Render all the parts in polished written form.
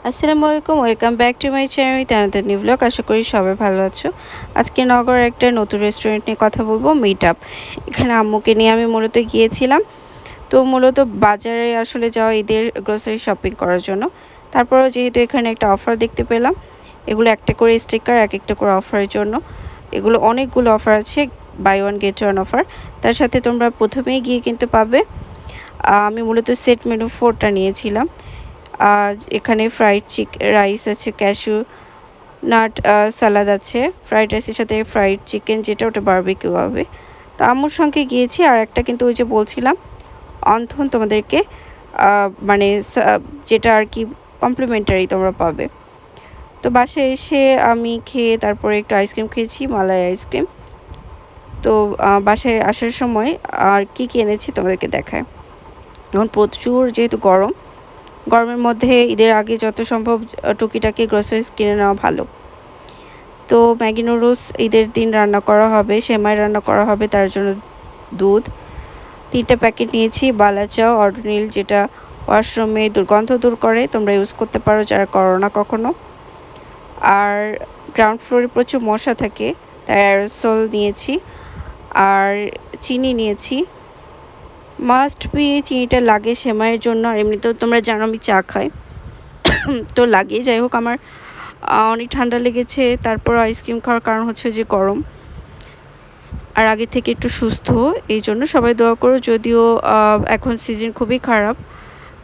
আসসালামু আলাইকুম, welcome back to my channel তানাদের নিউ ব্লগ। আশা করি সবাই ভালো আছো। আজকে নগর একটা নতুন রেস্টুরেন্ট নিয়ে কথা বলবো, মিট আপ। এখানে আম্মুকে নিয়ে আমি মূলত গিয়েছিলাম। তো মূলত বাজারে আসলে যাওয়া ঈদের গ্রোসারি শপিং করার জন্য। তারপরেও যেহেতু এখানে একটা অফার দেখতে পেলাম, এগুলো একটা করে স্টিকার, এক একটা করে অফারের জন্য। এগুলো অনেকগুলো অফার আছে, buy one get one offer. তার সাথে তোমরা প্রথমেই গিয়ে কিনতে পাবে। আমি মূলত সেট মেনু 4টা নিয়েছিলাম। আর এখানে ফ্রাইড রাইস আছে, ক্যাশু নাট সালাদ আছে, ফ্রাইড রাইসের সাথে ফ্রাইড চিকেন, যেটা ওটা বারবিকিউ হবে। তো আম্মুর সঙ্গে গিয়েছি। আর একটা কিন্তু ওই যে বলছিলাম অন্থন তোমাদেরকে, মানে যেটা আর কি কমপ্লিমেন্টারি তোমরা পাবে। তো বাসায় এসে আমি খেয়ে তারপরে একটু আইসক্রিম খেয়েছি, মালাই আইসক্রিম। তো বাসায় আসার সময় আর কি এনেছি তোমাদেরকে দেখায়। এখন প্রচুর যেহেতু গরমের মধ্যে ঈদের আগে যত সম্ভব টুকিটাকি গ্রোসারিজ কিনে নেওয়া ভালো। তো ম্যাগি নুডলস ঈদের দিন রান্না করা হবে, সেমাই রান্না করা হবে, তার জন্য দুধ 3টা প্যাকেট নিয়েছি। বালাচাও অর্ডিনিল, যেটা ওয়াশরুমে দুর্গন্ধ দূর করে, তোমরা ইউজ করতে পারো যারা করো না কখনো। আর গ্রাউন্ড ফ্লোরে প্রচুর মশা থাকে, তাই অ্যারোসল নিয়েছি। আর চিনি নিয়েছি, মাস্ট বি চিনিটা লাগে সেমাইয়ের জন্য। আর এমনিতেও তোমরা জানো আমি চা খাই, তো লাগে। যাই হোক, আমার অনেক ঠান্ডা লেগেছে, তারপর আইসক্রিম খাওয়ার কারণ হচ্ছে যে গরম, আর আগে থেকে একটু সুস্থ, এই জন্য সবাই দোয়া করো। যদিও এখন সিজন খুবই খারাপ,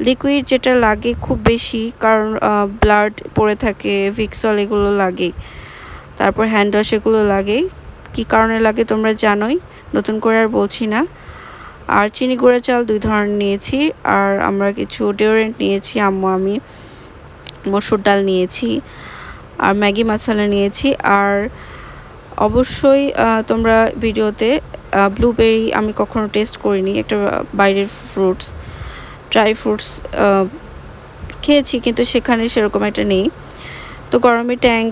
লিকুইড যেটা লাগে খুব বেশি, কারণ ব্লাড পড়ে থাকে, ভিক্সল এগুলো লাগে, তারপর হ্যান্ড ওয়াশ এগুলো লাগে। কী কারণে লাগে তোমরা জানোই, নতুন করে আর বলছি না। আর চিনি গুঁড়া চাল 2 ধরনের নিয়েছি। আর আমরা কিছু ডিওডোরেন্ট নিয়েছি, আম্মু আমি। মসুর ডাল নিয়েছি, আর ম্যাগি মশলা নিয়েছি। আর অবশ্যই তোমরা ভিডিওতে ব্লুবেরি আমি কখনো টেস্ট করিনি, একটা বাইরের ফ্রুটস, ড্রাই ফ্রুটস খেয়েছি, কিন্তু সেখানে সেরকম একটা নেই। তো গরমে ট্যাঙ্ক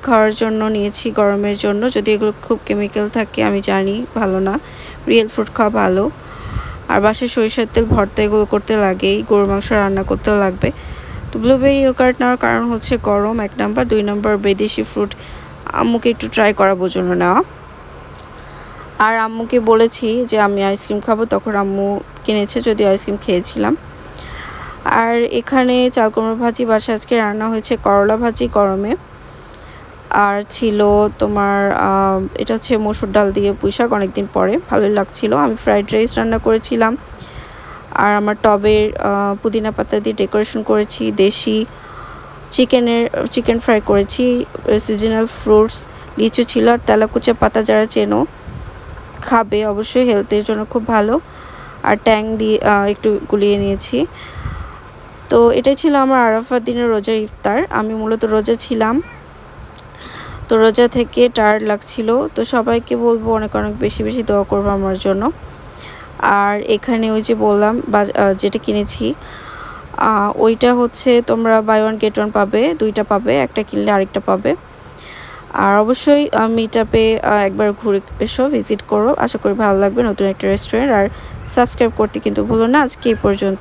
খাওয়ার জন্য নিয়েছি, গরমের জন্য। যদি এগুলো খুব কেমিক্যাল থাকে আমি জানি, ভালো না, রিয়েল ফ্রুট খাওয়া ভালো। আর বাসায় সরিষার তেল ভর্তা এগুলো করতে লাগেই, গরুর মাংস রান্না করতেও লাগবে। তো ব্লুবেরি ইয়োগার্ট নেওয়ার কারণ হচ্ছে গরম, 1 নাম্বার। 2 নাম্বার বিদেশি ফ্রুট আম্মুকে একটু ট্রাই করার জন্য নেওয়া। আর আম্মুকে বলেছি যে আমি আইসক্রিম খাবো, তখন আম্মু কিনেছে, যদিও আইসক্রিম খেয়েছিলাম। আর এখানে চাল কুমড়ো ভাজি, বাসায় আজকে রান্না হয়েছে করলা ভাজি গরমে। আর ছিল তোমার এটা হচ্ছে মসুর ডাল দিয়ে পুঁইশাক, অনেকদিন পরে, ভালোই লাগছিল। আমি ফ্রাইড রাইস রান্না করেছিলাম। আর আমার টবের পুদিনা পাতা দিয়ে ডেকোরেশন করেছি। দেশি চিকেন ফ্রাই করেছি। সিজনাল ফ্রুটস, লিচু ছিল। আর তেলাকুচা পাতা যারা চেনো খাবে, অবশ্যই হেলথের জন্য খুব ভালো। আর ট্যাং দিয়ে একটু গুলিয়ে নিয়েছি। তো এটাই ছিল আমার আরাফার দিনের রোজার ইফতার। আমি মূলত রোজা ছিলাম, তো রোজা থেকে টায়ার্ড লাগছিল। তো সবাইকে বলবো অনেক অনেক বেশি বেশি দোয়া করবো আমার জন্য। আর এখানে ওই যে বললাম যেটা কিনেছি, ওইটা হচ্ছে তোমরা বাই ওয়ান গেট ওয়ান পাবে, 2টা পাবে, একটা কিনলে আরেকটা পাবে। আর অবশ্যই মিট আপে একবার ঘুরে এসো, ভিজিট করো, আশা করি ভালো লাগবে। নতুন একটা রেস্টুরেন্ট। আর সাবস্ক্রাইব করতে কিন্তু ভুলো না। আজকে এই পর্যন্ত।